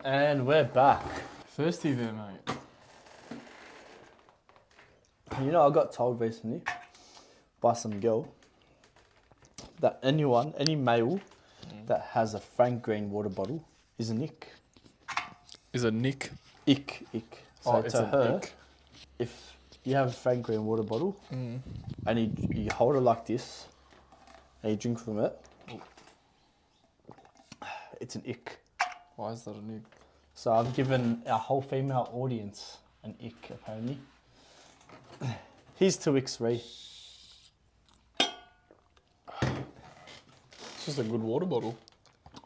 And we're back. Thirsty there, mate. You know, I got told recently by some girl that any male that has a Frank Green water bottle is an ick. Is a nick? Ick. So It's to an her, ick. if you have a Frank Green water bottle and you hold it like this and you drink from it, it's an ick. Why is that a nick? So I've given our whole female audience an ick, apparently. Here's to icks, Ree. It's just a good water bottle.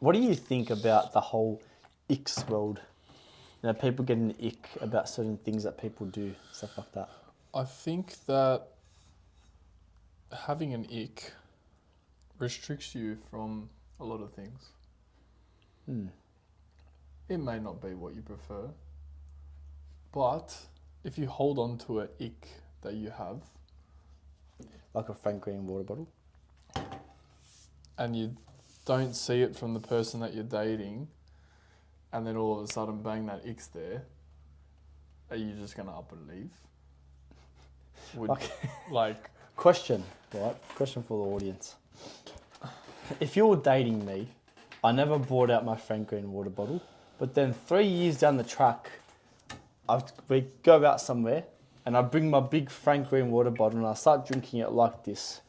What do you think about the whole icks world? You know, people getting an ick about certain things that people do, stuff like that. I think that having an ick restricts you from a lot of things. It may not be what you prefer, but if you hold on to an ick that you have, Like a Frank Green water bottle. and you don't see it from the person that you're dating, and then all of a sudden, bang, that ick's there, are you just going to up and leave? Like... Question, right? Question for the audience. If you're dating me, I never brought out my Frank Green water bottle, but then 3 years down the track, we go out somewhere and I bring my big Frank Green water bottle and I start drinking it like this.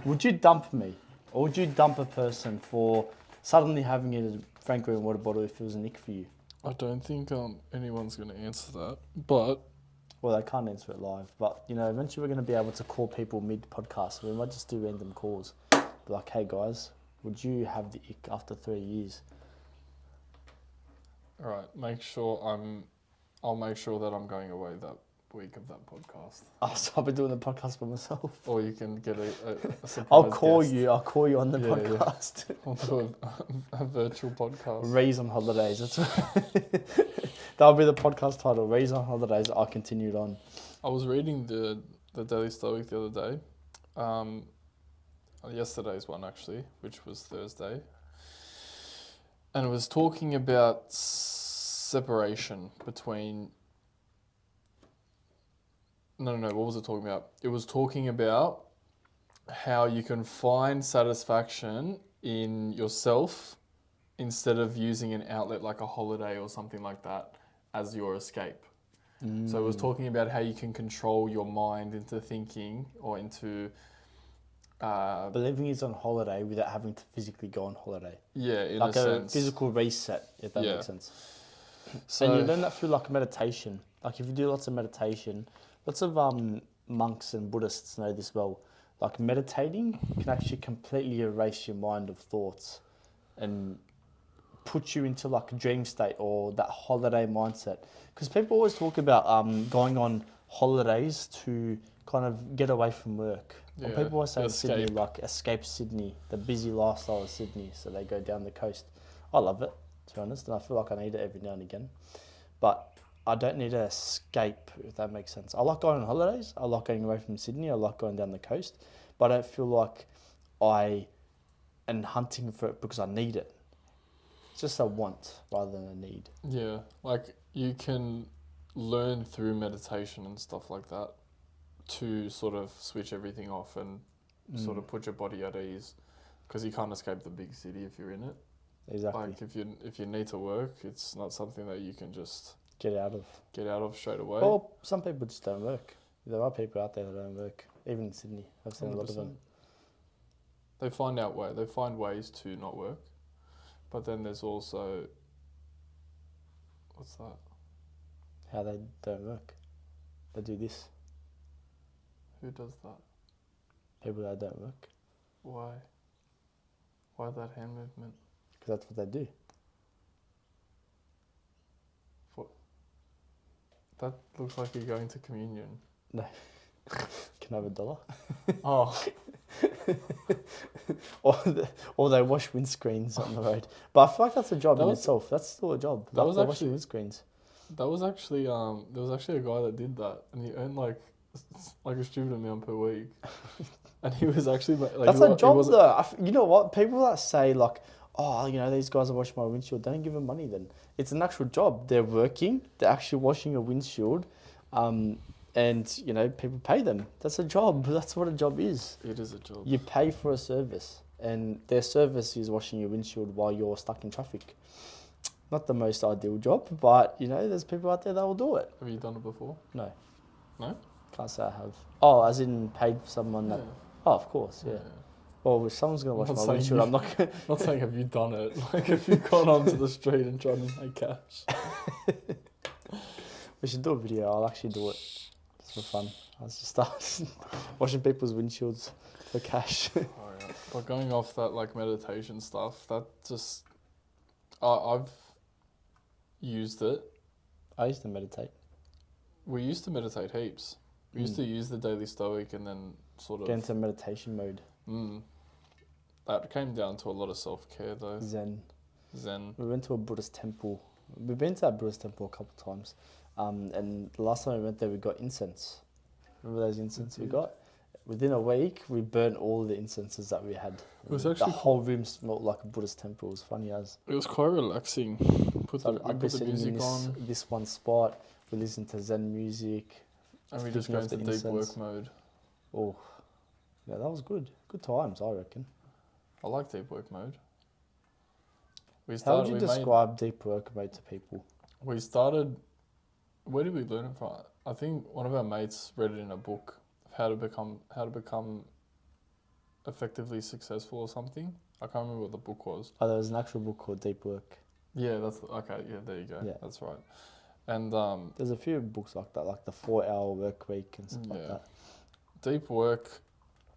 Would you dump me? Or would you dump a person for suddenly having a Frank Green water bottle if it was an ick for you? I don't think anyone's going to answer that, but... Well, they can't answer it live, but you know, eventually we're going to be able to call people mid-podcast. We might just do random calls. Be like, hey guys, would you have the ick after 3 years? All right, I'll make sure that I'm going away that week of that podcast. Oh, so I'll be doing the podcast by myself. Or you can get a surprise I'll call guest. you on the Yeah, podcast. I'll do a virtual podcast. Rees on holidays. That'll be the podcast title. Rees on holidays. I continued on. I was reading the Daily Stoic the other day. Yesterday's one, actually, which was Thursday. And it was talking about separation between... No, what was it talking about? It was talking about how you can find satisfaction in yourself instead of using an outlet like a holiday or something like that as your escape. So it was talking about how you can control your mind into thinking or into... Believing he's on holiday without having to physically go on holiday. Yeah, in like a a sense. physical reset, if that Yeah. makes sense. So, And you learn that through like meditation. Like if you do lots of meditation, lots of monks and Buddhists know this well. Like meditating can actually completely erase your mind of thoughts and put you into like a dream state or that holiday mindset. Because people always talk about going on holidays to kind of get away from work. Or people always say in Sydney, like escape Sydney, the busy lifestyle of Sydney. So they go down the coast. I love it, to be honest, and I feel like I need it every now and again. But I don't need to escape, if that makes sense. I like going on holidays. I like going away from Sydney. I like going down the coast. But I don't feel like I am hunting for it because I need it. It's just a want rather than a need. yeah, like you can learn through meditation and stuff like that to sort of switch everything off and sort of put your body at ease, because you can't escape the big city if you're in it. Exactly. Like if you need to work, it's not something that you can just Get out of. straight away. Well, some people just don't work. There are people out there that don't work, even in Sydney. I've seen a lot of them. 100%. They find ways to not work, but then there's also, what's that? How they don't work. They do this. Who does that? People that don't work. Why? Why that hand movement? Because that's what they do. That looks like you're going to communion. No. Can I have $1? Oh. or they wash windscreens on the road. But I feel like that's a job in itself. That's still a job. That was they're actually washing windscreens. That was actually there was actually a guy that did that, and he earned like a stupid amount per week, and he was actually like That's a job though. You know what? People that say like, oh, these guys are washing my windshield. Don't give them money then. It's an actual job. They're working. They're actually washing a windshield. And, people pay them. That's a job. That's what a job is. It is a job. You pay for a service. And their service is washing your windshield while you're stuck in traffic. Not the most ideal job, but, there's people out there that will do it. Have you done it before? No. No? Can't say I have. Oh, as in paid for someone that... Oh, of course, yeah. Well, if someone's going to wash my windshield, I'm not going to... Not saying have you done it. Like, have you gone onto the street and tried to make cash? We should do a video. I'll actually do it. Just for fun. I'll just start washing people's windshields for cash. Oh, yeah. But going off that, like, meditation stuff, that just... I've used it. I used to meditate. We used to meditate heaps. We used to use the daily stoic and then sort of... Get into meditation mode. That came down to a lot of self-care though. Zen. Zen. We went to a Buddhist temple. We've been to that Buddhist temple a couple of times. And the last time we went there, we got incense. Remember those incense we got? Within a week, we burnt all the incenses that we had. It was actually... The whole room smelled like a Buddhist temple. It was funny as. It was quite relaxing. I'd be sitting in this one spot. We listened to Zen music. And we just go into deep work mode. Oh, yeah, that was good. Good times, I reckon. I like deep work mode. How would you describe deep work mode to people? We started... Where did we learn it from? I think one of our mates read it in a book of how to become effectively successful or something. I can't remember what the book was. Oh, there was an actual book called Deep Work. Yeah, that's... Okay, yeah, there you go. Yeah. That's right. And there's a few books like that, like the 4-hour work week and stuff like that. Deep work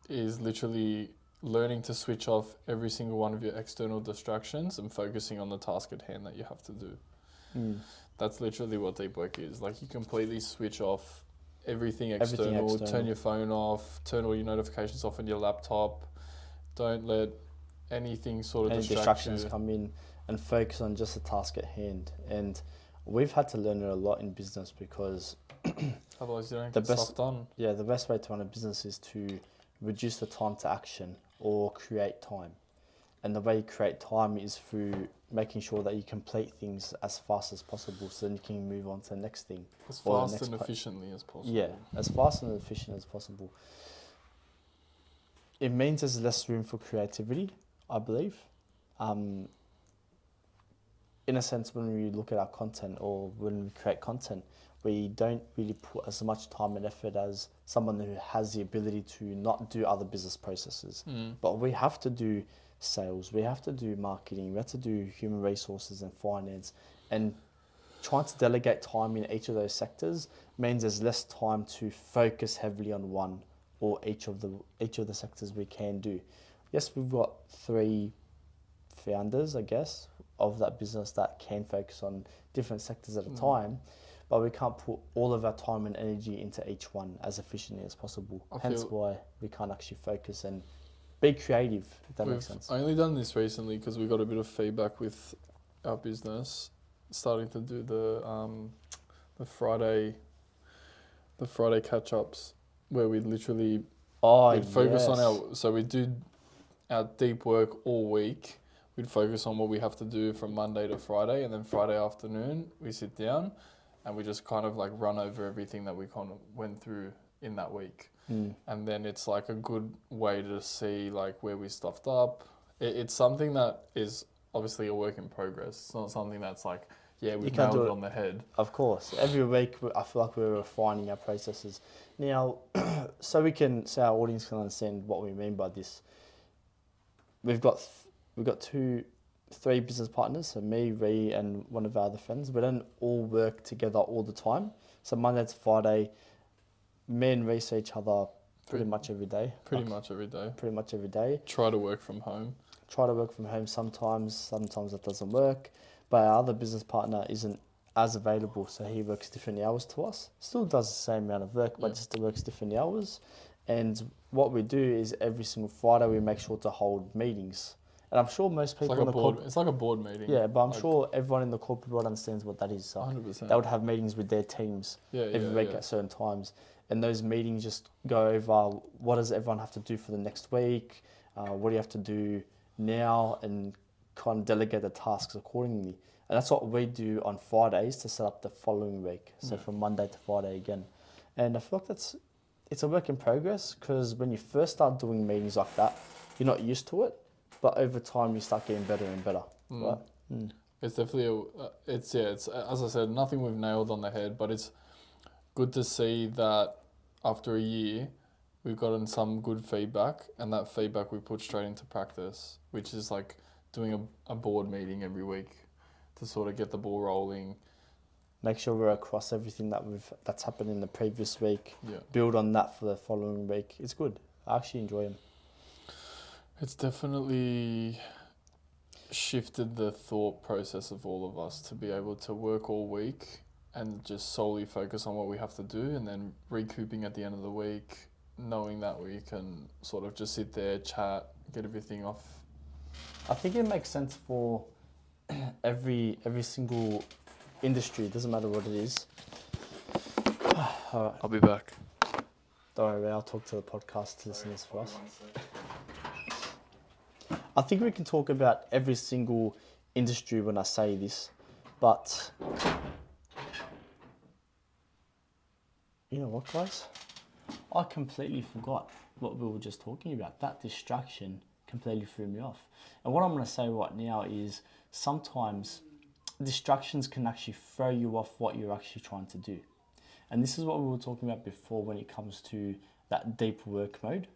is literally learning to switch off every single one of your external distractions and focusing on the task at hand that you have to do. That's literally what deep work is. Like, you completely switch off everything external, turn your phone off, turn all your notifications off on your laptop. Don't let anything sort of distractions come in, and focus on just the task at hand. And we've had to learn it a lot in business because otherwise you don't get stuff done. Yeah, the best way to run a business is to reduce the time to action or create time. And the way you create time is through making sure that you complete things as fast as possible so then you can move on to the next thing. As fast and efficiently as possible. Yeah, as fast and efficient as possible. It means there's less room for creativity, I believe. In a sense, when we look at our content or when we create content, we don't really put as much time and effort as someone who has the ability to not do other business processes. But we have to do sales, we have to do marketing, we have to do human resources and finance, and trying to delegate time in each of those sectors means there's less time to focus heavily on one or each of the sectors we can do. Yes, we've got 3 founders, I guess, of that business that can focus on different sectors at a time, but we can't put all of our time and energy into each one as efficiently as possible. Hence why we can't actually focus and be creative, if that makes sense. We've only done this recently because we got a bit of feedback with our business, starting to do the Friday catch-ups, where we literally we'd focus on so we do our deep work all week. We'd focus on what we have to do from Monday to Friday, and then Friday afternoon we sit down and we just kind of like run over everything that we kind of went through in that week. And then it's like a good way to see like where we stuffed up. It's something that is obviously a work in progress. It's not something that's like, yeah, we've nailed it on the head. Of course. Every week I feel like we're refining our processes. Now, so our audience can understand what we mean by this. We've got 3 business partners, so me, Ree, and one of our other friends. We don't all work together all the time. So Monday to Friday, me and Ree see each other pretty much every day. Pretty much every day. Try to work from home sometimes that doesn't work. But our other business partner isn't as available, so he works different hours to us. Still does the same amount of work, but just works different hours. And what we do is every single Friday we make sure to hold meetings. And I'm sure most people it's like a board meeting. Yeah, but I'm sure everyone in the corporate world understands what that is. Like 100%. They would have meetings with their teams every week at certain times. And those meetings just go over what does everyone have to do for the next week, what do you have to do now, and kind of delegate the tasks accordingly. And that's what we do on Fridays to set up the following week. So from Monday to Friday again. And I feel like it's a work in progress, because when you first start doing meetings like that, you're not used to it. But over time, you start getting better and better. Right? It's definitely, it's as I said, nothing we've nailed on the head, but it's good to see that after a year, we've gotten some good feedback, and that feedback we put straight into practice, which is like doing a board meeting every week to sort of get the ball rolling. Make sure we're across everything that's happened in the previous week. Yeah. Build on that for the following week. It's good. I actually enjoy them. It's definitely shifted the thought process of all of us to be able to work all week and just solely focus on what we have to do, and then recouping at the end of the week, knowing that we can sort of just sit there, chat, get everything off. I think it makes sense for every single industry. It doesn't matter what it is. All right. I'll be back. Don't worry, I'll talk to the podcast listeners for us. I think we can talk about every single industry when I say this, but you know what, guys? I completely forgot what we were just talking about. That distraction completely threw me off. And what I'm going to say right now is sometimes distractions can actually throw you off what you're actually trying to do. And this is what we were talking about before when it comes to that deep work mode.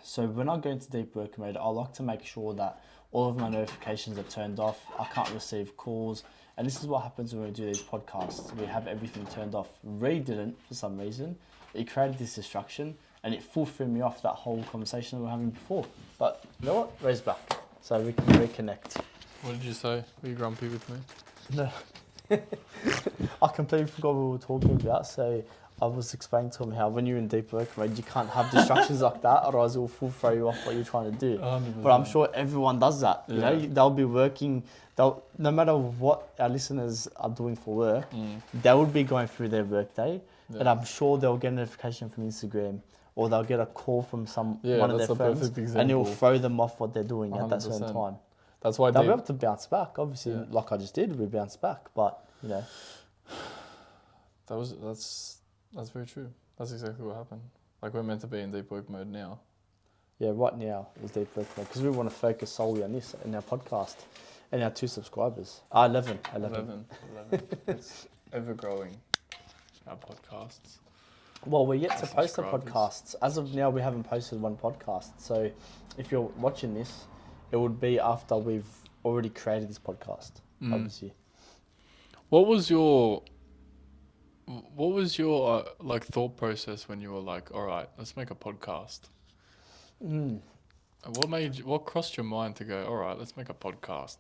So when I go into deep work mode, I like to make sure that all of my notifications are turned off. I can't receive calls. And this is what happens when we do these podcasts. We have everything turned off. Ray didn't for some reason. It created this distraction and it full threw me off that whole conversation we were having before. But you know what? Ray's back. So we can reconnect. What did you say? Were you grumpy with me? No. I completely forgot what we were talking about. So I was explaining to him how when you're in deep work mode, you can't have distractions like that, otherwise it will full throw you off what you're trying to do. 100%. But I'm sure everyone does that. You know, they'll be working. No matter what our listeners are doing for work, they will be going through their work day, and I'm sure they'll get a notification from Instagram, or they'll get a call from one of their friends, and it will throw them off what they're doing 100%. At that certain time. That's why they'll be able to bounce back. Obviously, like I just did, we bounced back. But you know, that's very true. That's exactly what happened. Like, we're meant to be in deep work mode now. Yeah, right now is deep work mode because we want to focus solely on this in our podcast and our 2 subscribers. 11. It's ever growing, our podcasts. Well, we're yet to post the podcasts. As of now, we haven't posted one podcast. So if you're watching this, it would be after we've already created this podcast, obviously. What was your like thought process when you were like, all right, let's make a podcast? What crossed your mind to go, all right, let's make a podcast?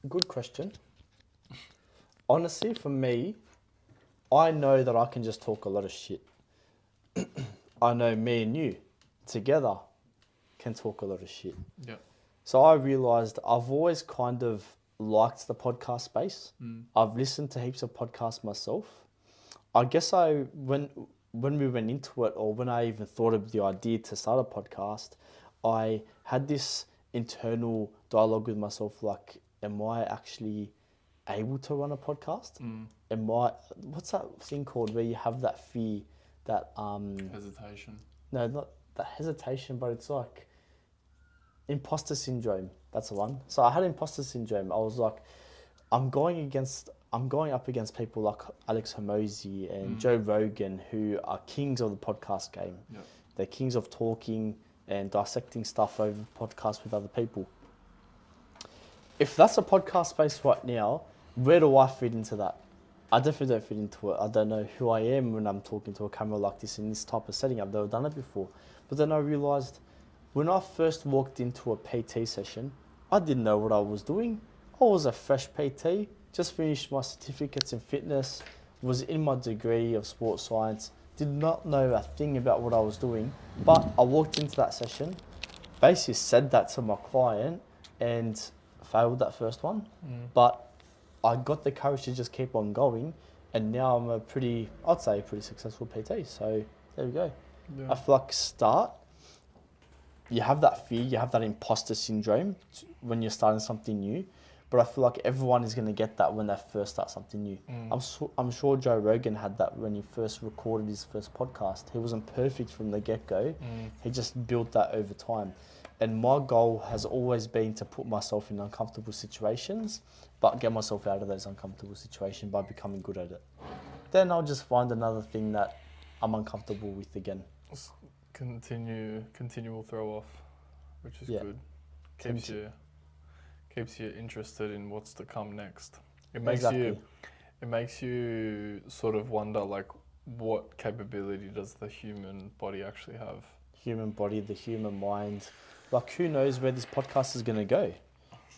Good question. Honestly, for me, I know that I can just talk a lot of shit. I know me and you together can talk a lot of shit. Yeah. So I realised I've always kind of liked the podcast space. I've listened to heaps of podcasts myself. I guess when we went into it, or when I even thought of the idea to start a podcast, I had this internal dialogue with myself, like, am I actually able to run a podcast? What's that thing called where you have that fear, that hesitation? No, not that hesitation, but it's like imposter syndrome. That's the one. So I had imposter syndrome. I was like, I'm going up against people like Alex Hormozy and Joe Rogan, who are kings of the podcast game. Yep. They're kings of talking and dissecting stuff over podcasts with other people. If that's a podcast space right now, where do I fit into that? I definitely don't fit into it. I don't know who I am when I'm talking to a camera like this in this type of setting. I've never done it before. But then I realised when I first walked into a PT session, I didn't know what I was doing. I was a fresh PT, just finished my certificates in fitness, was in my degree of sports science, did not know a thing about what I was doing. But I walked into that session, basically said that to my client and failed that first one. But I got the courage to just keep on going, and now I'm a pretty successful PT. So there we go. Yeah. I feel like start you have that fear, you have that imposter syndrome when you're starting something new. But I feel like everyone is going to get that when they first start something new. I'm sure Joe Rogan had that when he first recorded his first podcast. He wasn't perfect from the get-go. He just built that over time. And my goal has always been to put myself in uncomfortable situations, but get myself out of those uncomfortable situations by becoming good at it. Then I'll just find another thing that I'm uncomfortable with again. Continual throw off, which is good. Keeps you interested in what's to come next. It makes you sort of wonder, like, what capability does the human body actually have? Human body, the human mind. Like, who knows where this podcast is going to go?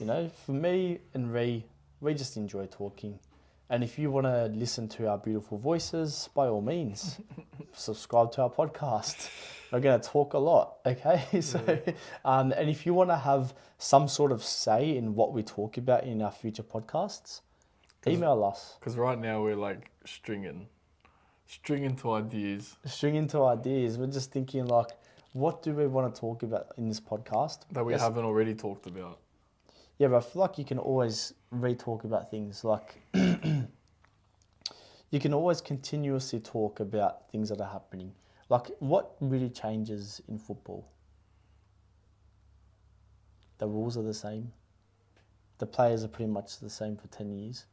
You know, for me and Ray, we just enjoy talking. And if you want to listen to our beautiful voices, by all means, subscribe to our podcast. We're going to talk a lot, okay? So, and if you want to have some sort of say in what we talk about in our future podcasts, email us. Because right now we're like stringing to ideas. We're just thinking, like, what do we want to talk about in this podcast? That we haven't already talked about. Yeah, but I feel like you can always re-talk about things. Like, you can always continuously talk about things that are happening. Like, what really changes in football? The rules are the same. The players are pretty much the same for 10 years.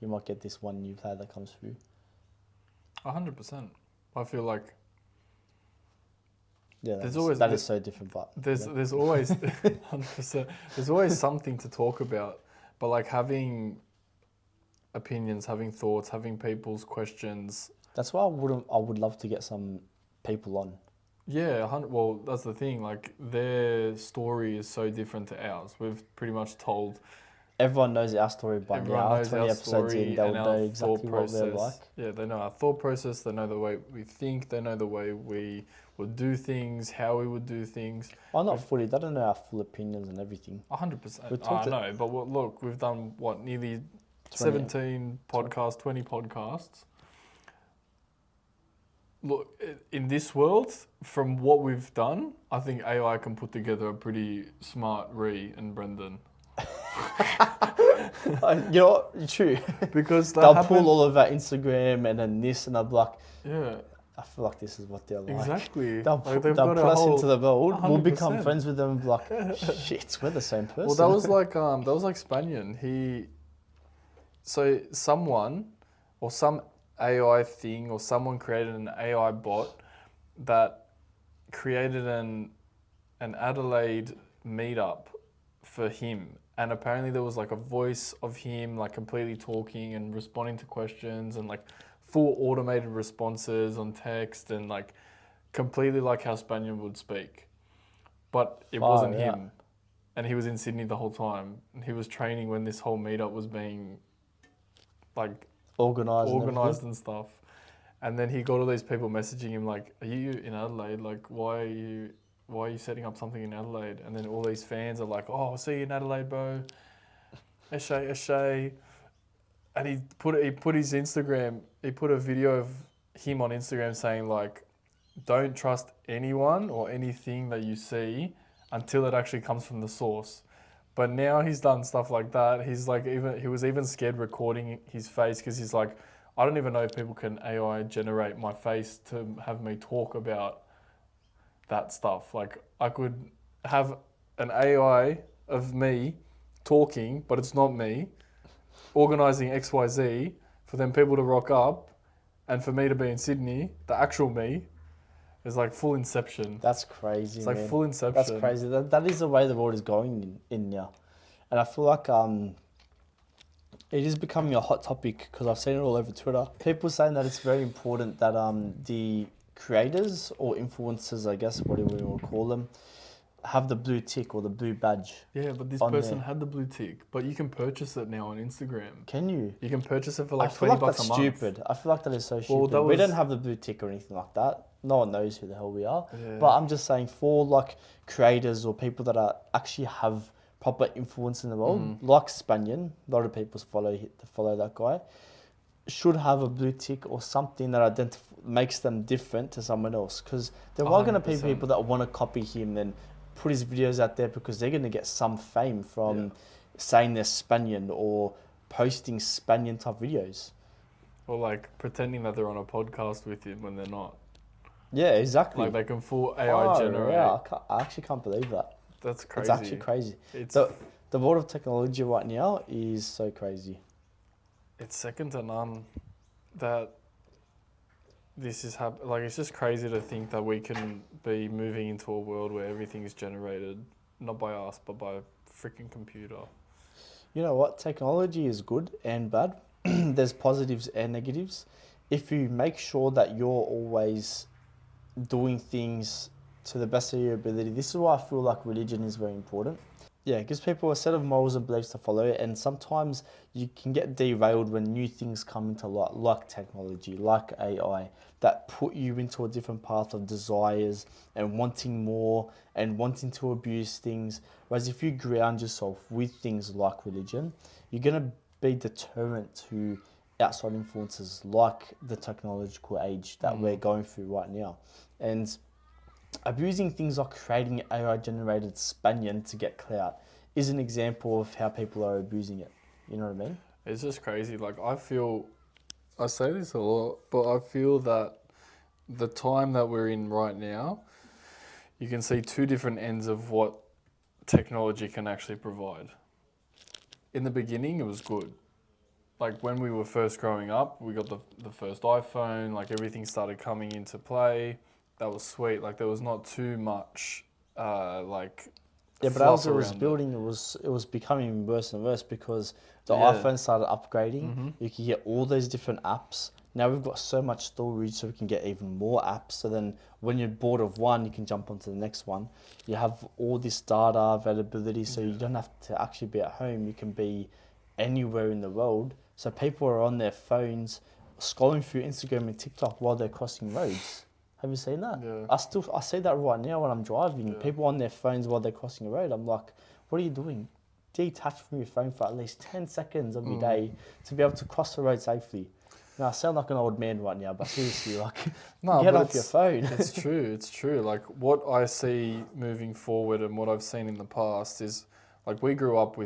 You might get this one new player that comes through. 100%. I feel like... Yeah, that is so different, but... There's always... 100%. There's always something to talk about. But, like, having opinions, having thoughts, having people's questions... That's why I would love to get some people on. Yeah, well, that's the thing. Like, their story is so different to ours. We've pretty much told... Everyone knows our story by now. 20 episodes in, they'll know exactly what we're like. Yeah, they know our thought process. They know the way we think. They know the way we would do things, how we would do things. Oh, not fully. They don't know our full opinions and everything. 100%. I know, but look, we've done, nearly 17 podcasts, 20 podcasts. Look, in this world, from what we've done, I think AI can put together a pretty smart Ree and Brendon. You know what? True. Because they'll pull all of our Instagram and then this, and I'll be like, yeah. I feel like this is what they're like. Exactly. They'll put us into the world. We'll become friends with them and be like, shit, we're the same person. Well, that was like Spanian. So someone or some AI thing or someone created an AI bot that created an Adelaide meetup for him. And apparently there was like a voice of him like completely talking and responding to questions and like full automated responses on text and like completely like how Spaniard would speak. But it wasn't him. And he was in Sydney the whole time. And he was training when this whole meetup was being like organised and stuff. And then he got all these people messaging him like, are you in Adelaide? Like, why are you setting up something in Adelaide? And then all these fans are like, oh, I'll see you in Adelaide, bro. Eshay. And he put his Instagram, he put a video of him on Instagram saying like, don't trust anyone or anything that you see until it actually comes from the source. But now he's done stuff like that. He's like, he was even scared recording his face because he's like, I don't even know if people can AI generate my face to have me talk about that stuff. Like, I could have an AI of me talking, but it's not me, organising XYZ for them people to rock up and for me to be in Sydney, the actual me, is like full inception. That's crazy, It's like full inception. That's crazy. That is the way the world is going in now. And I feel like it is becoming a hot topic because I've seen it all over Twitter. People saying that it's very important that the creators or influencers, I guess, whatever you want to call them, have the blue tick or the blue badge. Yeah, but this person had the blue tick, but you can purchase it now on Instagram. Can you? You can purchase it for like $20 a month. That's stupid. I feel like that is so stupid. We don't have the blue tick or anything like that. No one knows who the hell we are. Yeah. But I'm just saying for like creators or people that are actually have proper influence in the world, like Spanian, a lot of people follow that guy, should have a blue tick or something that makes them different to someone else. Because there are going to be people that want to copy him and put his videos out there because they're going to get some fame from saying they're Spaniard or posting Spaniard type videos. Or like pretending that they're on a podcast with you when they're not. Yeah, exactly. Like they can full AI generate. Yeah, I actually can't believe that. That's crazy. It's actually crazy. The world of technology right now is so crazy. It's second to none that this is like it's just crazy to think that we can be moving into a world where everything is generated not by us but by a freaking computer. You know what? Technology is good and bad. There's positives and negatives. If you make sure that you're always doing things to the best of your ability, this is why I feel like religion is very important. Yeah, it gives people a set of morals and beliefs to follow, and sometimes you can get derailed when new things come into light, like technology, like AI, that put you into a different path of desires and wanting more and wanting to abuse things. Whereas if you ground yourself with things like religion, you're going to be deterrent to outside influences like the technological age that we're going through right now. And abusing things like creating AI-generated Spaniard to get clout is an example of how people are abusing it. You know what I mean? It's just crazy. Like I say this a lot, but I feel that the time that we're in right now, you can see two different ends of what technology can actually provide. In the beginning, it was good. Like when we were first growing up, we got the first iPhone, like everything started coming into play. That was sweet. Like there was not too much yeah, but as it was building, it was becoming worse and worse because the iPhone started upgrading. You can get all those different apps. Now we've got so much storage, so we can get even more apps. So then, when you're bored of one, you can jump onto the next one. You have all this data availability, so you don't have to actually be at home. You can be anywhere in the world. So people are on their phones, scrolling through Instagram and TikTok while they're crossing roads. Have you seen that? Yeah. I see that right now when I'm driving. Yeah. People on their phones while they're crossing a road. I'm like, what are you doing? Detach from your phone for at least 10 seconds of your day to be able to cross the road safely. Now, I sound like an old man right now, but seriously, like, get off your phone. It's true. Like, what I see moving forward and what I've seen in the past is, like, we grew up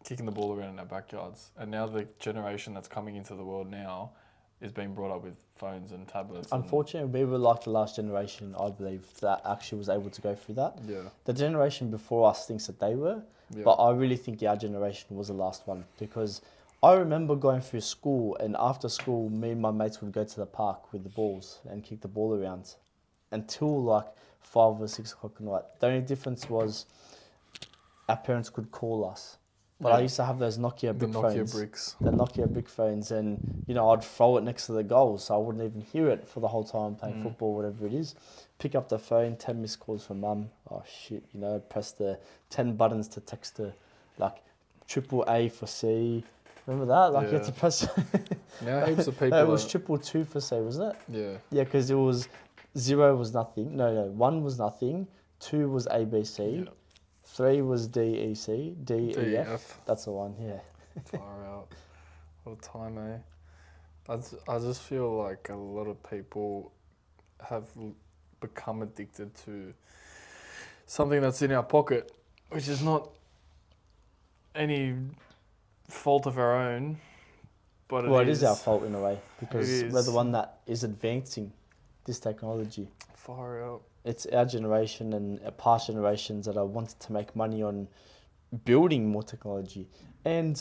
kicking the ball around in our backyards. And now the generation that's coming into the world now is being brought up with phones and tablets. Unfortunately, we were like the last generation, I believe, that actually was able to go through that. Yeah. The generation before us thinks that they were, but I really think our generation was the last one because I remember going through school, and after school, me and my mates would go to the park with the balls and kick the ball around until like 5 or 6 o'clock at night. The only difference was our parents could call us. But I used to have those Nokia brick phones. The Nokia brick phones, and I'd throw it next to the goal, so I wouldn't even hear it for the whole time playing football, whatever it is. Pick up the phone, 10 missed calls from mum. Oh shit, press the 10 buttons to text her, like AAA for C. Remember that? Like you had to press. Now heaps of people. No, it was 222 for C, wasn't it? Yeah. Yeah, because it was 0 was nothing. No, 1 was nothing. 2 was ABC. Yeah. 3 was DEC, DEF. That's the one, yeah. Far out. What a time, eh? I just feel like a lot of people have become addicted to something that's in our pocket, which is not any fault of our own, but it is our fault in a way because we're the one that is advancing this technology. Far out. It's our generation and past generations that are wanting to make money on building more technology. And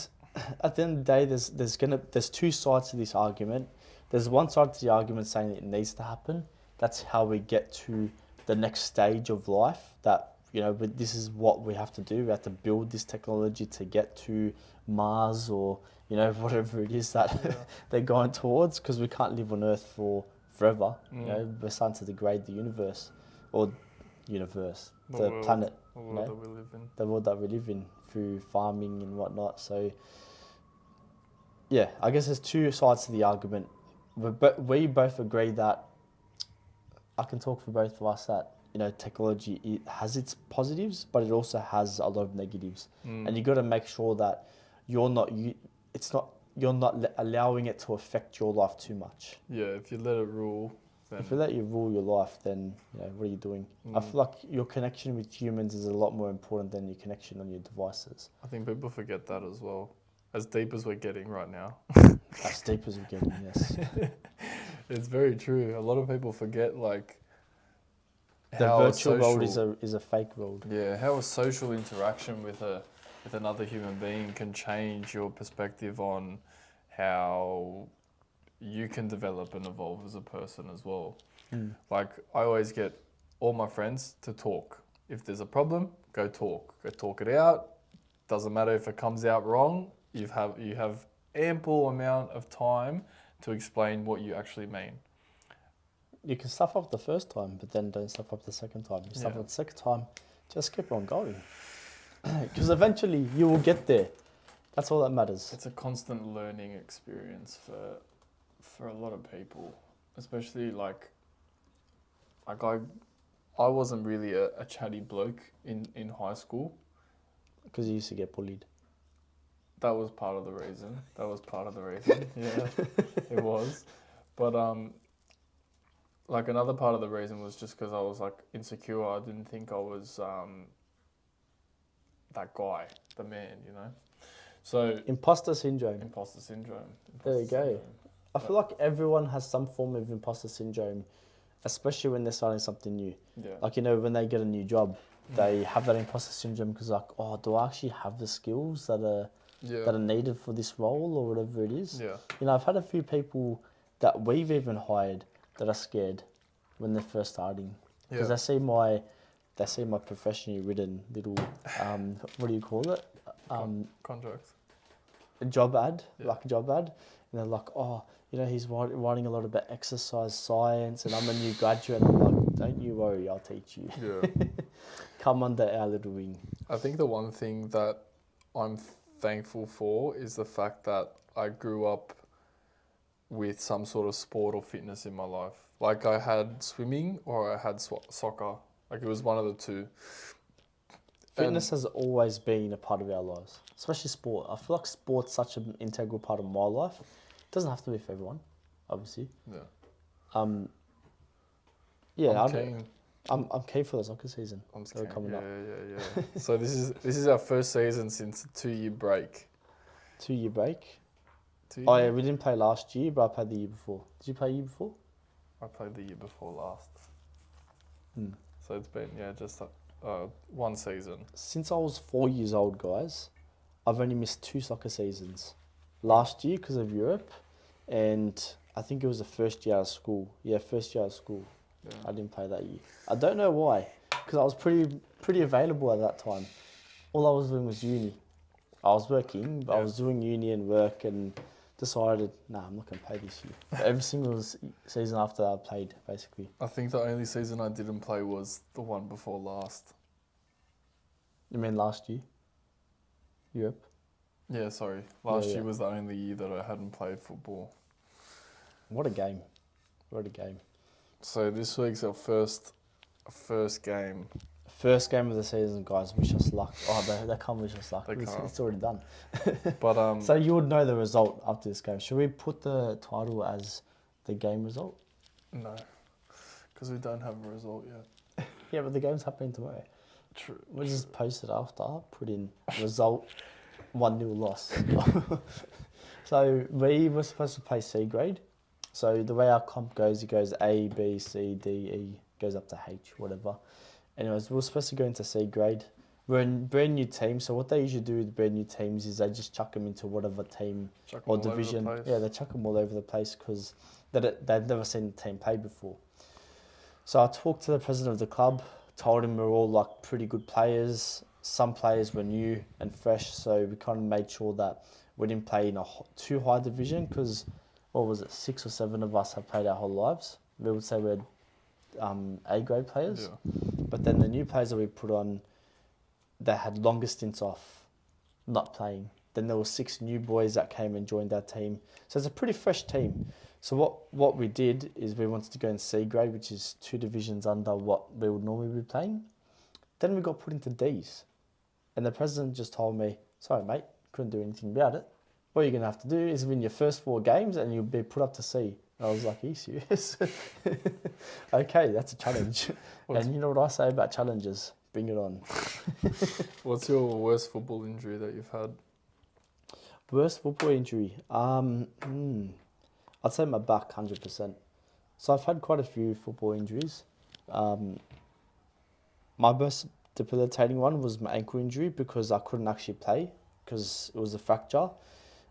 at the end of the day, there's two sides to this argument. There's one side to the argument saying that it needs to happen. That's how we get to the next stage of life. That this is what we have to do. We have to build this technology to get to Mars or whatever it is that they're going towards, because we can't live on Earth for forever. We're starting to degrade the universe. Or the planet, the world that we live in. The world that we live in through farming and whatnot. So, yeah, I guess there's two sides to the argument. We both agree that, I can talk for both of us, that technology, it has its positives, but it also has a lot of negatives. And you got to make sure that you're not allowing it to affect your life too much. Yeah, if you let it rule then If you let you rule your life, then what are you doing? I feel like your connection with humans is a lot more important than your connection on your devices. I think people forget that as well. As deep as we're getting right now. As deep as we're getting, yes. It's very true. A lot of people forget like The how virtual world social, is a fake world. yeah, how a social interaction with another human being can change your perspective on how you can develop and evolve as a person as well. Like I always get all my friends to talk. If there's a problem, go talk it out. Doesn't matter if it comes out wrong. You have ample amount of time to explain what you actually mean. You can stuff up the first time, but then don't stuff up the second time. You stuff Yeah. up the second time, just keep on going. Because eventually you will get there. That's all that matters. It's a constant learning experience for a lot of people, especially like I wasn't really a chatty bloke in high school. Because you used to get bullied. That was part of the reason. Yeah, it was. But like another part of the reason was just because I was like insecure. I didn't think I was that guy, the man, you know. So Imposter syndrome. imposter syndrome. There you go. I feel like everyone has some form of imposter syndrome, especially when they're starting something new. Yeah. Like, when they get a new job, they have that imposter syndrome because like, oh, do I actually have the skills that are needed for this role or whatever it is? Yeah. I've had a few people that we've even hired that are scared when they're first starting because Yeah. they see my professionally written little what do you call it? Contracts. A job ad, Yeah. like a job ad, and they're like, oh, he's writing a lot about exercise science, and I'm a new graduate. And I'm like, don't you worry, I'll teach you. Yeah. Come under our little wing. I think the one thing that I'm thankful for is the fact that I grew up with some sort of sport or fitness in my life. Like I had swimming or I had soccer. Like it was one of the two. Fitness has always been a part of our lives, especially sport. I feel like sport's such an integral part of my life. It doesn't have to be for everyone, obviously. Yeah. Yeah, I'm keen. I'm keen for the soccer season. I'm So keen. coming up. Yeah. So this is our first season since a 2-year break. 2-year break. 2 Oh years? yeah, we didn't play last year, but I played the year before. Did you play the year before? I played the year before last. Hmm. So it's been just one season. Since I was 4 years old, guys, I've only missed 2 soccer seasons. Last year because of Europe, and I think it was the first year out of school. Yeah, first year out of school. Yeah. I didn't play that year. I don't know why, because I was pretty available at that time. All I was doing was uni. I was working, but I was doing uni and work, and decided, nah, I'm not going to play this year. But every single season after that, I played, basically. I think the only season I didn't play was the one before last. You mean last year? Europe? Yeah, sorry. Last Yeah. year was the only year that I hadn't played football. What a game. What a game. So this week's our first game. First game of the season, guys. Wish us luck. Oh, they can't wish us luck. They can't. It's already done. But So you would know the result after this game. Should we put the title as the game result? no, because we don't have a result yet. Yeah, but the game's happening tomorrow. True. We'll just post it after. Put in result 1-0 loss. So we were supposed to play C grade. So the way our comp goes, it goes A, B, C, D, E, goes up to H, whatever. Anyways, we were supposed to go into C grade. We're in brand new team, so what they usually do with brand new teams is they just chuck them into whatever team Chuck 'em or all over the division. place. Yeah, they chuck them all over the place because they've never seen the team play before. So I talked to the president of the club, told him we're all like pretty good players. Some players were new and fresh, so we kind of made sure that we didn't play in a too high division because, what was it, 6 or 7 of us have played our whole lives. We would say we're A grade players. Yeah. But then the new players that we put on, they had longer stints off, not playing. Then there were 6 new boys that came and joined our team. So it's a pretty fresh team. So what we did is we wanted to go in C grade, which is 2 divisions under what we would normally be playing. Then we got put into Ds. And the president just told me, sorry mate, couldn't do anything about it. What you're going to have to do is win your first 4 games and you'll be put up to C. I was like, are you serious? Okay, that's a challenge. And you know what I say about challenges? Bring it on. What's your worst football injury that you've had? Worst football injury? I'd say my back, 100%. So I've had quite a few football injuries. My most debilitating one was my ankle injury because I couldn't actually play because it was a fracture.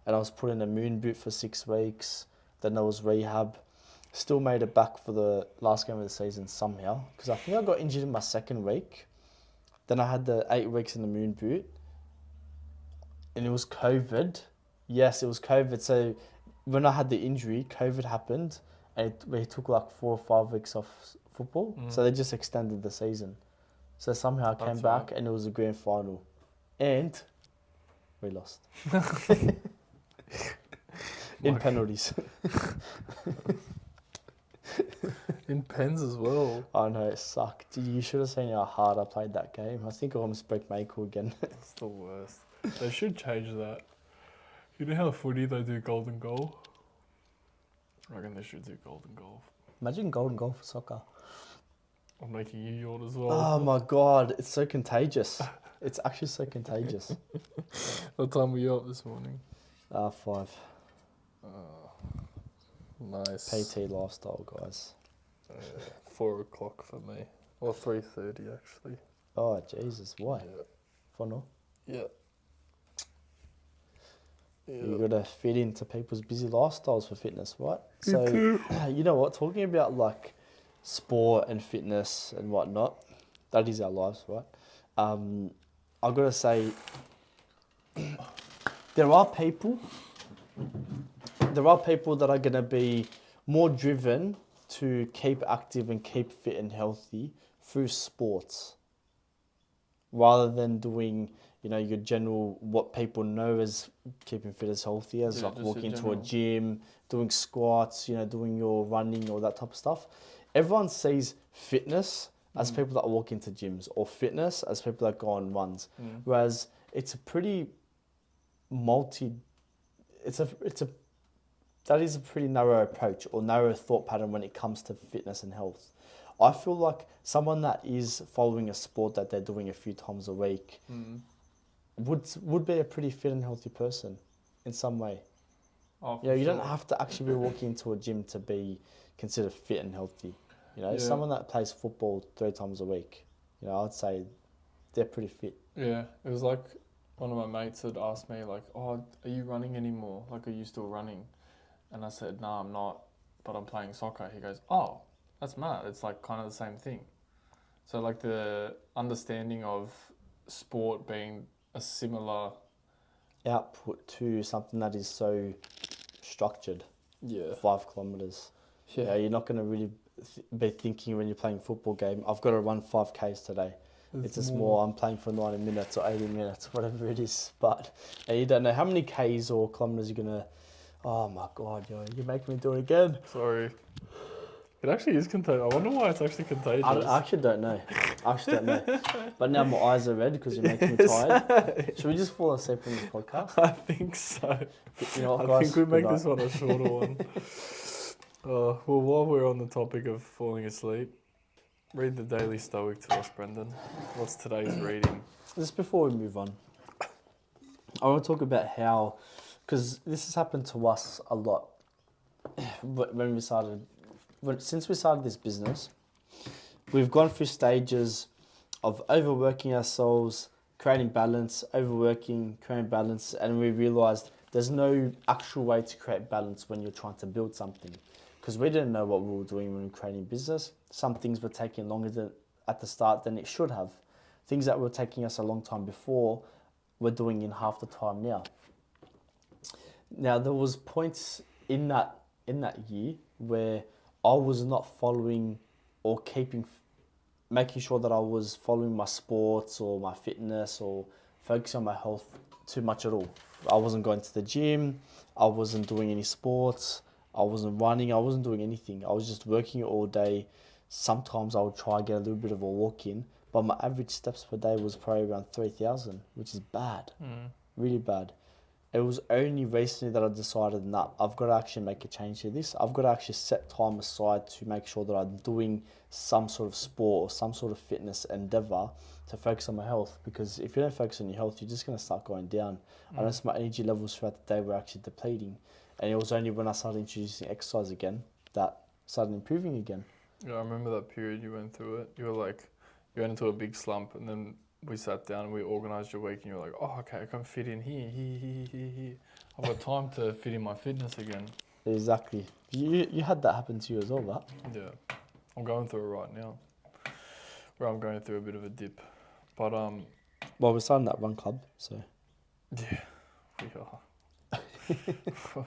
And I was put in a moon boot for 6 weeks. Then there was rehab. Still made it back for the last game of the season somehow. Because I think I got injured in my second week. Then I had the 8 weeks in the moon boot. And it was COVID. Yes, it was COVID. So when I had the injury, COVID happened. And we took like 4 or 5 weeks off football. So they just extended the season. So somehow I came back and it was a grand final. And we lost. In penalties. In pens as well. I know, it sucked. You should have seen how hard I played that game. I think I almost broke my ankle again. It's the worst. They should change that. You know how footy they do golden goal? I reckon they should do golden goal. Imagine golden goal for soccer. I'm making you yawn as well. Oh my God, it's so contagious. It's actually so contagious. What time were you up this morning? 5. Nice. PT lifestyle, guys. 4 o'clock for me. Or 3:30 actually. Oh, Jesus, why? Yeah. For no? Yeah. You got to fit into people's busy lifestyles for fitness, right? So, you know what? Talking about like sport and fitness and whatnot, that is our lives, right? I've got to say, there are people that are going to be more driven to keep active and keep fit and healthy through sports rather than doing, you know, your general, what people know as keeping fit as healthy as like walking to a gym, doing squats, you know, doing your running, all that type of stuff. Everyone sees fitness as people that walk into gyms or fitness as people that go on runs. Whereas it's a pretty that is a pretty narrow approach or narrow thought pattern when it comes to fitness and health. I feel like someone that is following a sport that they're doing a few times a week would be a pretty fit and healthy person in some way. Oh, you know, you don't have to actually be walking into a gym to be considered fit and healthy. You know, someone that plays football 3 times a week, you know, I'd say they're pretty fit. Yeah, it was like one of my mates had asked me like, "Oh, are you running anymore? Like, are you still running?" And I said, "No, I'm not, but I'm playing soccer." He goes, "Oh, that's mad. It's like kind of the same thing." So like the understanding of sport being a similar output to something that is so structured. 5 kilometers. Yeah. You know, you're not going to really be thinking when you're playing a football game, I've got to run 5Ks today. It's just more I'm playing for 90 minutes or 80 minutes, whatever it is. But you don't know how many Ks or kilometers you're going to... Oh my God, you're making me do it again. Sorry. It actually is contagious. I wonder why it's actually contagious. I actually don't know. But now my eyes are red because you're making me tired. Should we just fall asleep on this podcast? I think so. You know what, I guys? think we make this one a shorter one. Well, while we're on the topic of falling asleep, read the Daily Stoic to us, Brendon. What's today's reading? Just before we move on, I want to talk about how, because this has happened to us a lot since we started this business, we've gone through stages of overworking ourselves, creating balance, overworking, creating balance, and we realized there's no actual way to create balance when you're trying to build something. Because we didn't know what we were doing when we were creating business. Some things were taking longer at the start than it should have. Things that were taking us a long time before, we're doing in half the time now. Now, there was points in that year where I was not following or making sure that I was following my sports or my fitness or focusing on my health too much at all. I wasn't going to the gym. I wasn't doing any sports. I wasn't running. I wasn't doing anything. I was just working all day. Sometimes I would try and get a little bit of a walk in, but my average steps per day was probably around 3,000, which is bad, really bad. It was only recently that I decided, nah, I've got to actually make a change to this. I've got to actually set time aside to make sure that I'm doing some sort of sport or some sort of fitness endeavor to focus on my health. Because if you don't focus on your health, you're just going to start going down. I noticed my energy levels throughout the day were actually depleting. And it was only when I started introducing exercise again that started improving again. Yeah, I remember that period you went through it. You were like, you went into a big slump, and then we sat down and we organised your week, and you're like, oh, okay, I can fit in here. I've got time to fit in my fitness again. Exactly. You had that happen to you as well, but Yeah, I'm going through it right now, where I'm going through a bit of a dip. But well, we're starting that run club, so yeah, we are.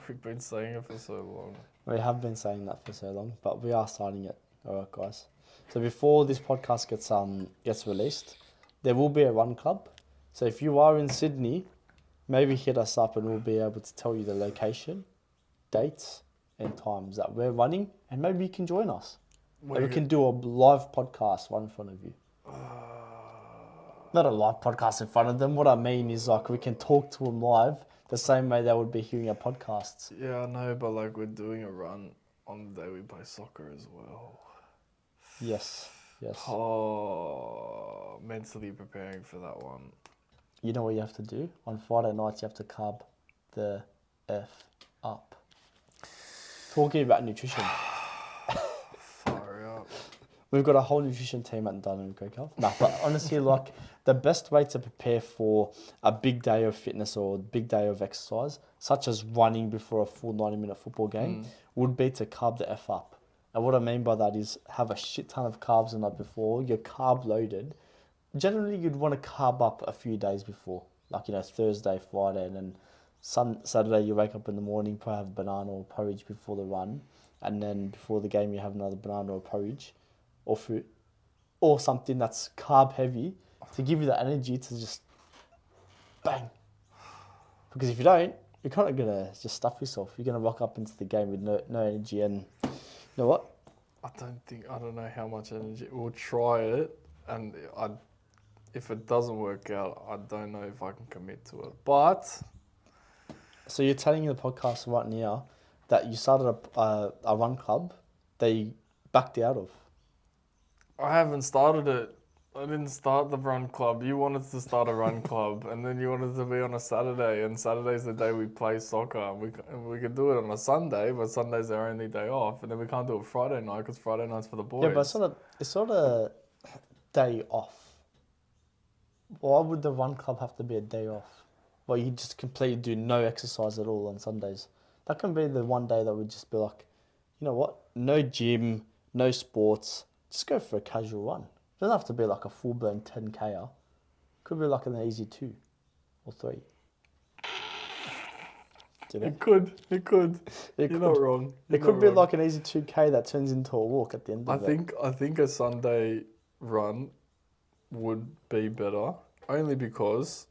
We've been saying it for so long. we have been saying that for so long, but we are starting it. All right, guys. So before this podcast gets released, there will be a run club. So if you are in Sydney, maybe hit us up and we'll be able to tell you the location, dates, and times that we're running, and maybe you can join us. And we can do a live podcast right in front of you. Not a live podcast in front of them. What I mean is like we can talk to them live the same way they would be hearing our podcasts. Yeah, I know, but like we're doing a run on the day we play soccer as well. Yes. Oh, mentally preparing for that one. You know what you have to do? On Friday nights, you have to carb the F up. Talking about nutrition. Far out. We've got a whole nutrition team at Dynamic Greek Health. Nah, but honestly, like the best way to prepare for a big day of fitness or a big day of exercise, such as running before a full 90-minute football game, would be to carb the F up. And what I mean by that is have a shit ton of carbs the night before. You're carb loaded. Generally, you'd want to carb up a few days before, like, you know, Thursday, Friday, and then Saturday you wake up in the morning, probably have a banana or porridge before the run, and then before the game you have another banana or porridge or fruit or something that's carb heavy to give you the energy to just bang. Because if you don't, you're kind of going to just stuff yourself. You're going to rock up into the game with no energy, and you know what? I don't know how much energy. We'll try it, and if it doesn't work out, I don't know if I can commit to it. But so you're telling the podcast right now that you started a run club that you backed out of. I haven't started it. I didn't start the run club. You wanted to start a run club, and then you wanted to be on a Saturday, and Saturday's the day we play soccer. And we could do it on a Sunday, but Sunday's our only day off, and then we can't do it Friday night because Friday night's for the boys. Yeah, but it's sort of day off. Why would the run club have to be a day off? Well, you just completely do no exercise at all on Sundays. That can be the one day that would just be like, you know what? No gym, no sports. Just go for a casual run. It doesn't have to be like a full-blown 10K. Could be like an easy 2 or 3. It could. You're not wrong. It could be like an easy 2K that turns into a walk at the end of it. I think a Sunday run would be better, only because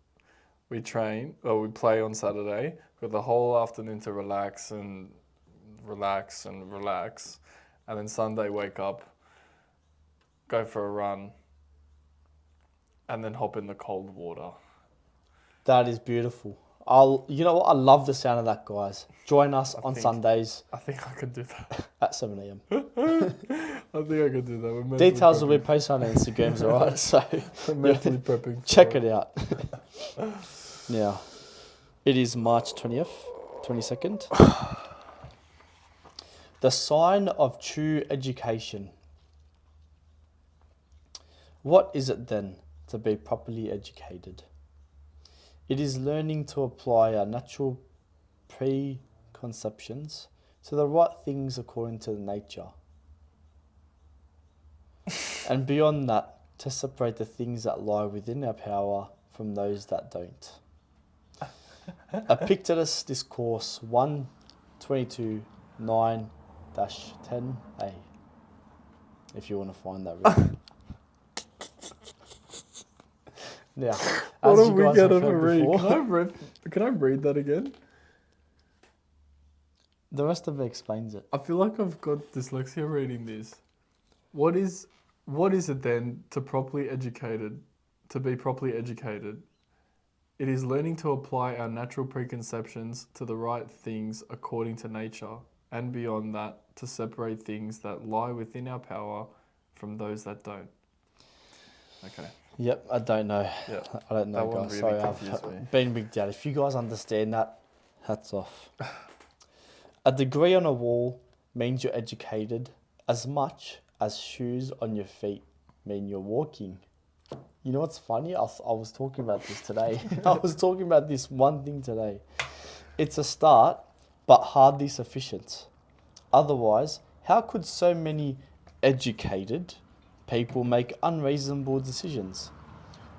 we play on Saturday. We've got the whole afternoon to relax, and then Sunday wake up, go for a run, and then hop in the cold water. That is beautiful. You know what? I love the sound of that, guys. Join us on Sundays. I think I could do that. At 7 a.m. I think I could do that. We're Details will be posted on our Instagrams, alright? So we're mentally prepping. Check it out. Now, it is March 22nd. The sign of true education. What is it then to be properly educated? It is learning to apply our natural preconceptions to the right things according to nature. And beyond that, to separate the things that lie within our power from those that don't. Epictetus Discourse 1:22:9-10a. If you want to find that reading. Now, What as did you we guys get have on a heard read? before, Can I read that again? the rest of it explains it. I feel like I've got dyslexia reading this. What is it then to be properly educated It is learning to apply our natural preconceptions to the right things according to nature, and beyond that, to separate things that lie within our power from those that don't. Okay. Yep, I don't know. Yeah. I don't know, That one guys. really Sorry, confused me. I've been big dad. If you guys understand that, hats off. A degree on a wall means you're educated as much as shoes on your feet mean you're walking. You know what's funny? I was talking about this today. I was talking about this one thing today. It's a start, but hardly sufficient. Otherwise, how could so many educated people make unreasonable decisions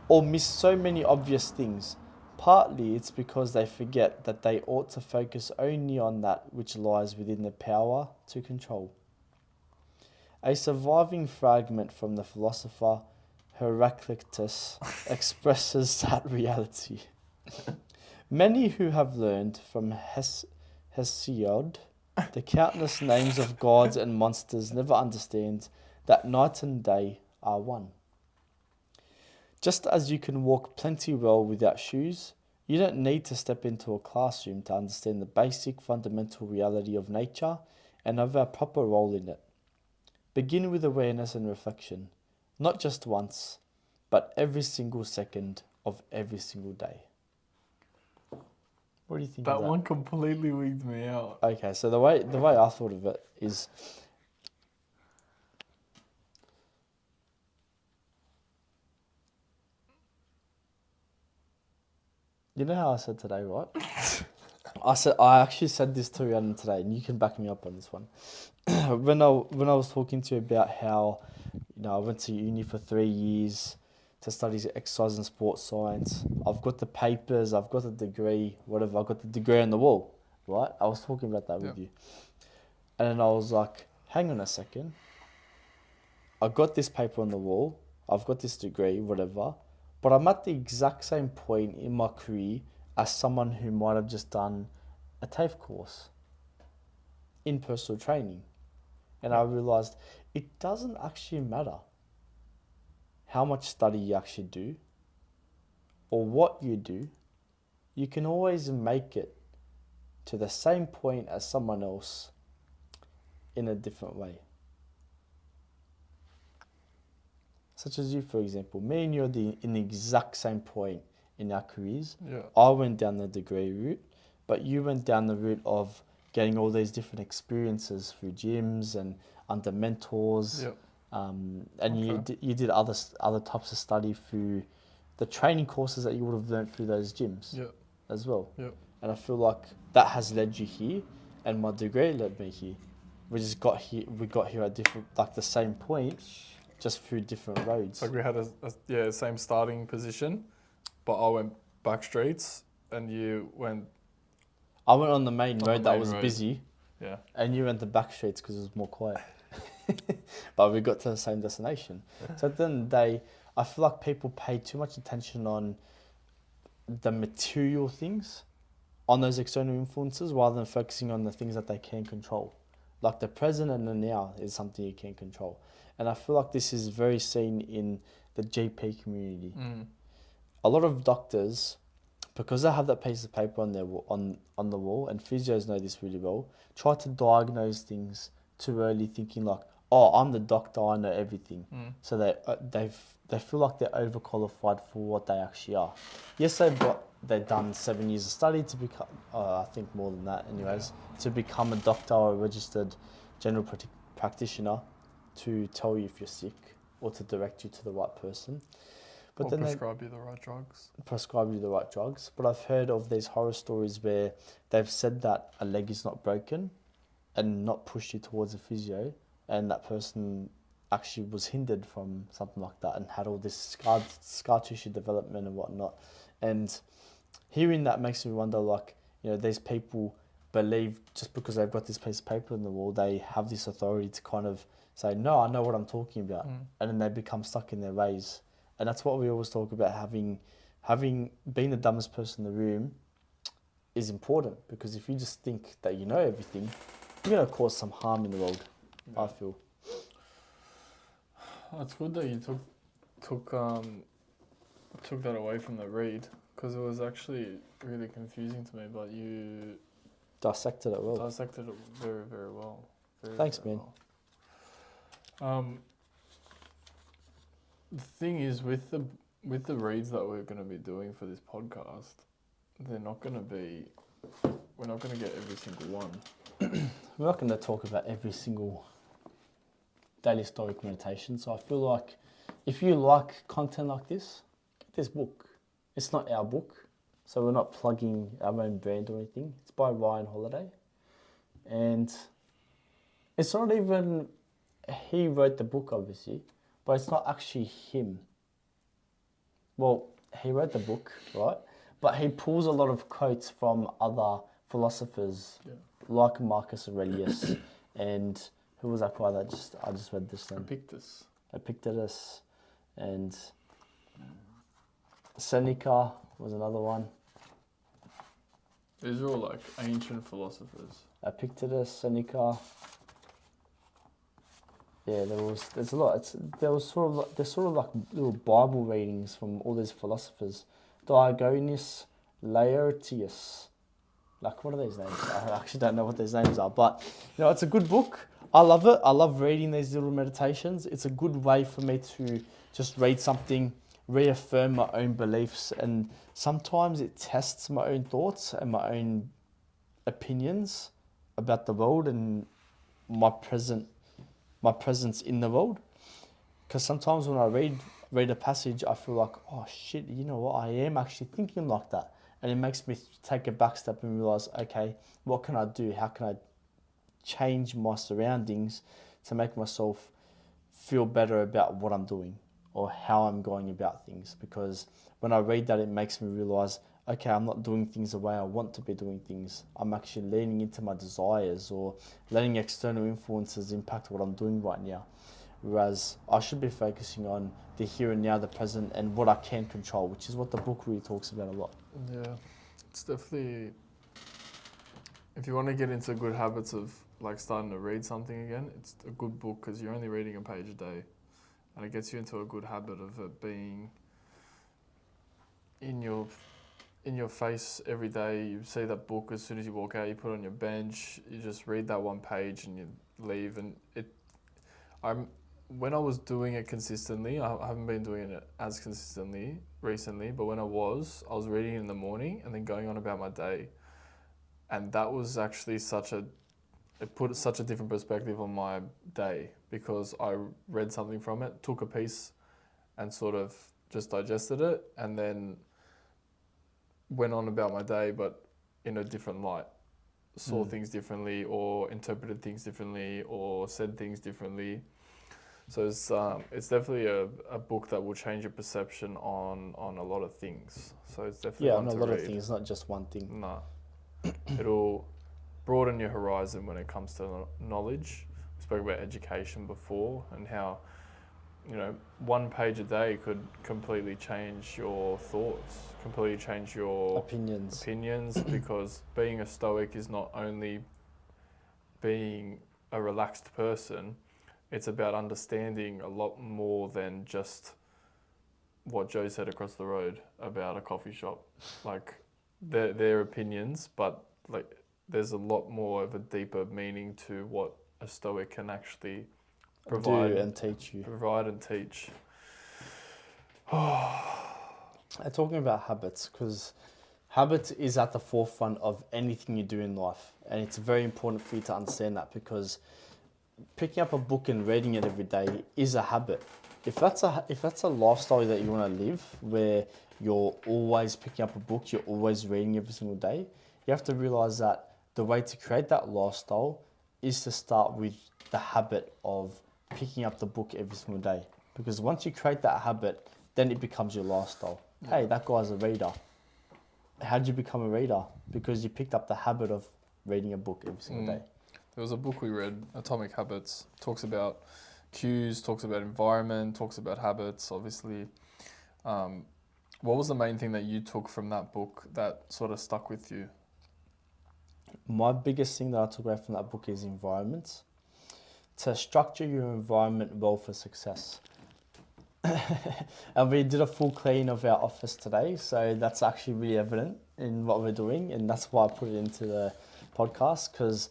or miss so many obvious things? Partly it's because they forget that they ought to focus only on that which lies within their power to control. A surviving fragment from the philosopher Heraclitus expresses that reality. Many who have learned from Hesiod the countless names of gods and monsters never understand that night and day are one. Just as you can walk plenty well without shoes, you don't need to step into a classroom to understand the basic fundamental reality of nature and of our proper role in it. Begin with awareness and reflection, not just once, but every single second of every single day. What do you think of That that? one completely wigged me out. Okay, so the way I thought of it is, you know how I said today, right? I actually said this to Rianon today, and you can back me up on this one. when I was talking to you about how, I went to uni for 3 years to study exercise and sports science. I've got the papers, I've got the degree, whatever. I've got the degree on the wall, right? I was talking about that with you, and then I was like, hang on a second. I got this paper on the wall. I've got this degree, whatever. But I'm at the exact same point in my career as someone who might have just done a TAFE course in personal training. And I realized it doesn't actually matter how much study you actually do or what you do. You can always make it to the same point as someone else in a different way. Such as you, for example. Me and you are in the exact same point in our careers. Yeah. I went down the degree route, but you went down the route of getting all these different experiences through gyms and under mentors. Yep. And Okay. you did other types of study through the training courses that you would have learned through those gyms as well. Yep. And I feel like that has led you here, and my degree led me here. We got here at different, like the same point, just through different roads. Like we had a same starting position, but I went back streets and you went. I went on the main On road the that main was road. busy, Yeah. and you went the back streets because it was more quiet. But we got to the same destination. So at the end of the day, I feel like people pay too much attention on the material things, on those external influences, rather than focusing on the things that they can control. Like the present and the now is something you can control. And I feel like this is very seen in the GP community. A lot of doctors, because they have that piece of paper on their on the wall, and physios know this really well, try to diagnose things too early, thinking like, oh, I'm the doctor, I know everything. So they feel like they're overqualified for what they actually are. Yes, they've done 7 years of study to become, I think more than that anyways, to become a doctor or a registered general practitioner, to tell you if you're sick or to direct you to the right person. But Or then prescribe you the right drugs. prescribe you the right drugs. But I've heard of these horror stories where they've said that a leg is not broken and not pushed you towards a physio, and that person actually was hindered from something like that and had all this scar tissue development and whatnot. And hearing that makes me wonder, like, these people believe just because they've got this piece of paper on the wall, they have this authority to kind of say, no, I know what I'm talking about. And then they become stuck in their ways. And that's what we always talk about, being the dumbest person in the room is important, because if you just think that you know everything, you're going to cause some harm in the world, I feel. It's good that you took I took that away from the read because it was actually really confusing to me, but you Dissected it well. dissected it very, very well. Thanks, very man. well. The thing is, with the reads that we're going to be doing for this podcast, they're not going to be. We're not going to get every single one. We're not going to talk about every single daily stoic meditation. So I feel like if you like content like this, get this book. It's not our book, so we're not plugging our own brand or anything. It's by Ryan Holiday. And it's not even, he wrote the book obviously, but it's not actually him. Well, he wrote the book, right? But he pulls a lot of quotes from other philosophers, like Marcus Aurelius, and who was that guy that I just read this name? Epictetus, and Seneca was another one. These are all like ancient philosophers. Epictetus, Seneca. Yeah, there's a lot. There's sort of like little Bible readings from all these philosophers. Diogonius Laertius. Like, what are these names? I actually don't know what these names are, but it's a good book. I love it. I love reading these little meditations. It's a good way for me to just read something, reaffirm my own beliefs, and sometimes it tests my own thoughts and my own opinions about the world and my presence in the world. Because sometimes when I read a passage, I feel like, oh shit, you know what? I am actually thinking like that. And it makes me take a back step and realize, okay, what can I do? How can I change my surroundings to make myself feel better about what I'm doing or how I'm going about things? Because when I read that, it makes me realize, okay, I'm not doing things the way I want to be doing things. I'm actually leaning into my desires or letting external influences impact what I'm doing right now. Whereas I should be focusing on the here and now, the present, and what I can control, which is what the book really talks about a lot. Yeah, it's definitely, if you want to get into good habits of like starting to read something again, it's a good book because you're only reading a page a day, and it gets you into a good habit of it being in your face every day. You see that book as soon as you walk out, you put it on your bench, you just read that one page and you leave. And when I was doing it consistently, I haven't been doing it as consistently recently, but when I was reading in the morning and then going on about my day. And that was actually it put such a different perspective on my day because I read something from it, took a piece and sort of just digested it and then went on about my day, but in a different light. Saw things differently or interpreted things differently or said things differently. So it's definitely a book that will change your perception on a lot of things. So it's definitely one to read. Yeah, on a lot of things, not just one thing. No. It'll broaden your horizon when it comes to knowledge. We spoke about education before and how, one page a day could completely change your thoughts, completely change your opinions because being a stoic is not only being a relaxed person, it's about understanding a lot more than just what Joe said across the road about a coffee shop. Like, their opinions, but like there's a lot more of a deeper meaning to what a stoic can actually provide and teach you. Provide and teach. And talking about habits, because habits is at the forefront of anything you do in life, and it's very important for you to understand that because picking up a book and reading it every day is a habit. If that's a lifestyle that you want to live, where you're always picking up a book, you're always reading every single day, you have to realize that the way to create that lifestyle is to start with the habit of picking up the book every single day. Because once you create that habit, then it becomes your lifestyle. Yeah. Hey, that guy's a reader. How did you become a reader? Because you picked up the habit of reading a book every single day. There was a book we read, Atomic Habits, talks about cues, talks about environment, talks about habits, obviously. What was the main thing that you took from that book that sort of stuck with you? My biggest thing that I took away from that book is environments. To structure your environment well for success. And we did a full clean of our office today, so that's actually really evident in what we're doing, and that's why I put it into the podcast, because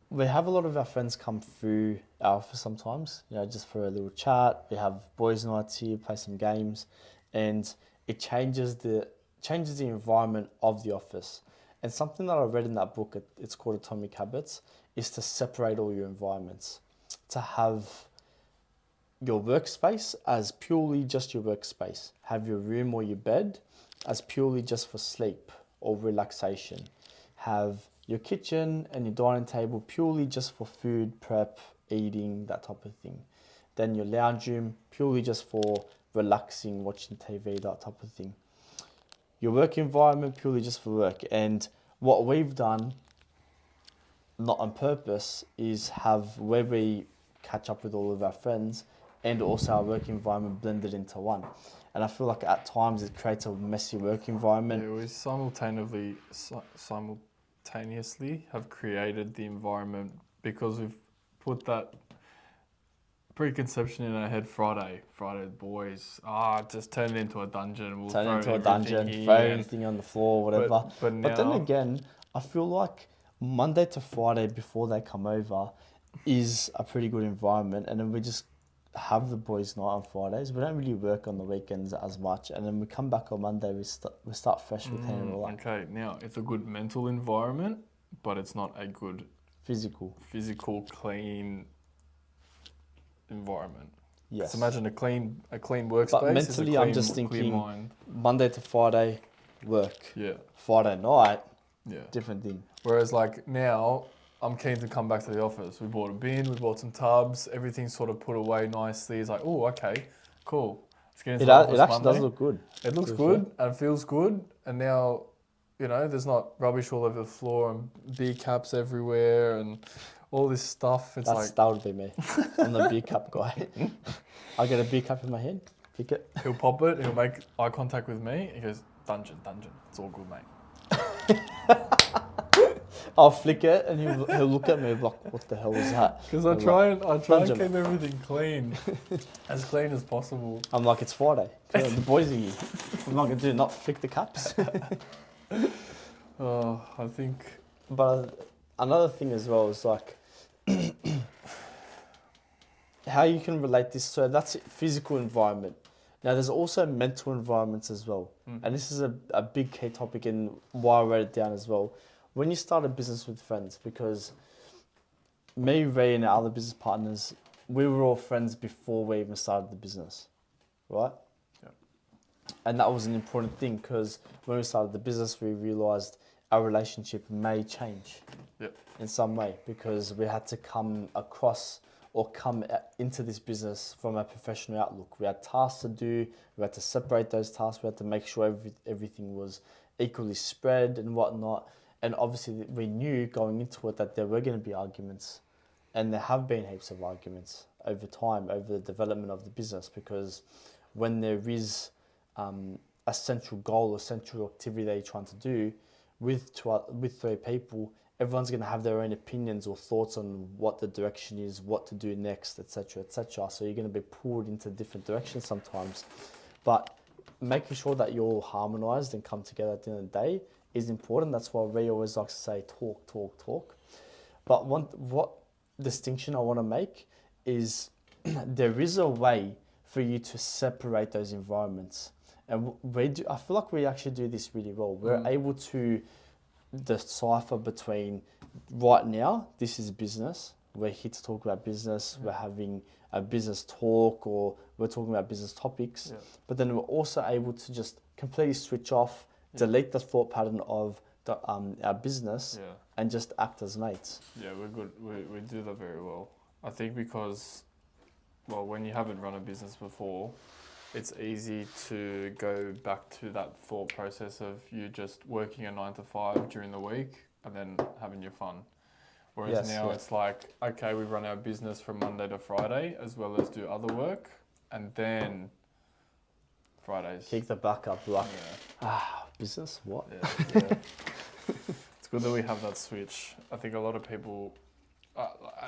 we have a lot of our friends come through our office sometimes, just for a little chat. We have boys' nights here, play some games, and it changes the environment of the office. And something that I read in that book, it's called Atomic Habits, is to separate all your environments, to have your workspace as purely just your workspace, have your room or your bed as purely just for sleep or relaxation, have your kitchen and your dining table purely just for food prep, eating, that type of thing. Then your lounge room purely just for relaxing, watching TV, that type of thing. Your work environment purely just for work. And what we've done, not on purpose, is have where we catch up with all of our friends and also our work environment blended into one. And I feel like at times it creates a messy work environment. Yeah, we simultaneously have created the environment because we've put that preconception in our head. Friday boys, just turn it into a dungeon. Turn it into a dungeon, throw everything on the floor, whatever. But then again, I feel like Monday to Friday before they come over is a pretty good environment, and then we just have the boys' night on Fridays. We don't really work on the weekends as much, and then we come back on Monday. We start fresh with hand all that. Okay, now it's a good mental environment, but it's not a good physical clean environment. Yes. So imagine a clean workspace. But mentally, I'm just thinking Monday to Friday work. Yeah. Friday night. Yeah. Different thing. Whereas like now, I'm keen to come back to the office. We bought a bin, we bought some tubs, everything's sort of put away nicely. It's like, oh, okay, cool. Let's get into the office It actually Monday. does look good. It looks good and feels good. And now, there's not rubbish all over the floor and beer caps everywhere and all this stuff. That would be me. I'm the beer cup guy. I get a beer cup in my hand, pick it. He'll pop it, he'll make eye contact with me. He goes, dungeon. It's all good, mate. I'll flick it and he'll look at me like, what the hell is that? Because I try and keep everything clean, as clean as possible. I'm like, it's Friday. The boys are here. I'm not gonna not flick the cups. I think. But another thing as well is like how you can relate this. So that's physical environment. Now there's also mental environments as well, and this is a big key topic and why I wrote it down as well. When you start a business with friends, because me, Ray, and our other business partners, we were all friends before we even started the business, right? Yeah. And that was an important thing because when we started the business, we realised our relationship may change in some way because we had to come across or come into this business from a professional outlook. We had tasks to do, we had to separate those tasks, we had to make sure everything was equally spread and whatnot. And obviously we knew going into it that there were going to be arguments, and there have been heaps of arguments over time, over the development of the business, because when there is a central goal or central activity that you're trying to do with three people, everyone's going to have their own opinions or thoughts on what the direction is, what to do next, etc., etc. So you're going to be pulled into different directions sometimes. But making sure that you're all harmonized and come together at the end of the day is important. That's why Ray always likes to say talk. But what distinction I want to make is there is a way for you to separate those environments. And I feel like we actually do this really well. We're able to decipher between right now, this is business. We're here to talk about business. We're having a business talk or we're talking about business topics. Yeah. But then we're also able to just completely switch off, delete the thought pattern of our business and just act as mates. Yeah, we're good. We do that very well. I think because, when you haven't run a business before, it's easy to go back to that thought process of you just working a 9 to 5 during the week and then having your fun. Whereas it's like, okay, we run our business from Monday to Friday as well as do other work, and then Fridays. Kick the back up, like, business, what? Yeah. It's good that we have that switch. I think a lot of people,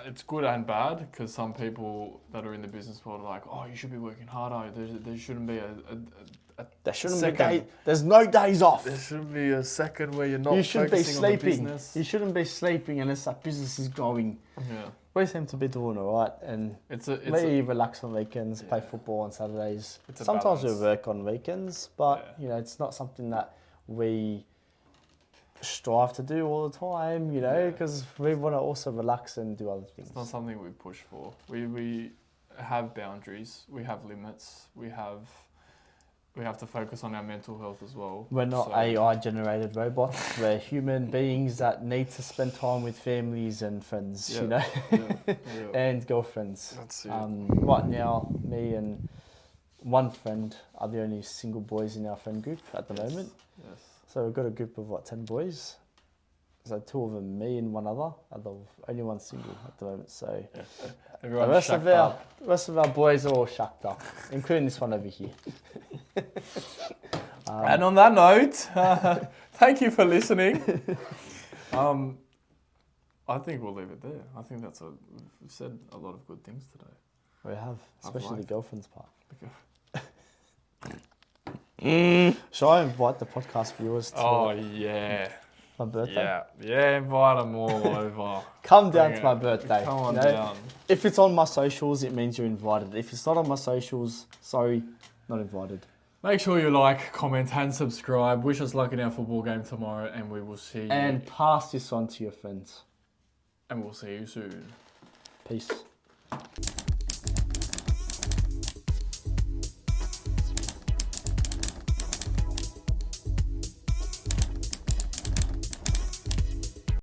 it's good and bad because some people that are in the business world are like, oh, you should be working harder. There shouldn't be There shouldn't second. be there's no days off. There shouldn't be a second where you're not You should be focusing on the sleeping. business. You shouldn't be sleeping unless that business is growing. Yeah. We seem to be doing all right, and we relax on weekends, play football on Saturdays. Sometimes we work on weekends, but you know, it's not something that we strive to do all the time, you know, because we want to also relax and do other things. It's not something we push for. We have boundaries. We have limits. We have to focus on our mental health as well. We're not AI-generated robots. We're human beings that need to spend time with families and friends, you know, and girlfriends. That's it. Right now, me and one friend are the only single boys in our friend group at the moment. Yes. So we've got a group of 10 boys. So 2 of them, me and one other, are the only one single at the moment. So the rest of our boys are all shacked up, including this one over here. And on that note, thank you for listening. I think we'll leave it there. I think we've said a lot of good things today. We have, especially the girlfriend's part. Okay. Shall I invite the podcast viewers to my birthday? Yeah, invite them all over. Come down to my birthday. Come on down. If it's on my socials, it means you're invited. If it's not on my socials, sorry, not invited. Make sure you like, comment and subscribe. Wish us luck in our football game tomorrow and we will see you. And pass this on to your friends. And we'll see you soon. Peace.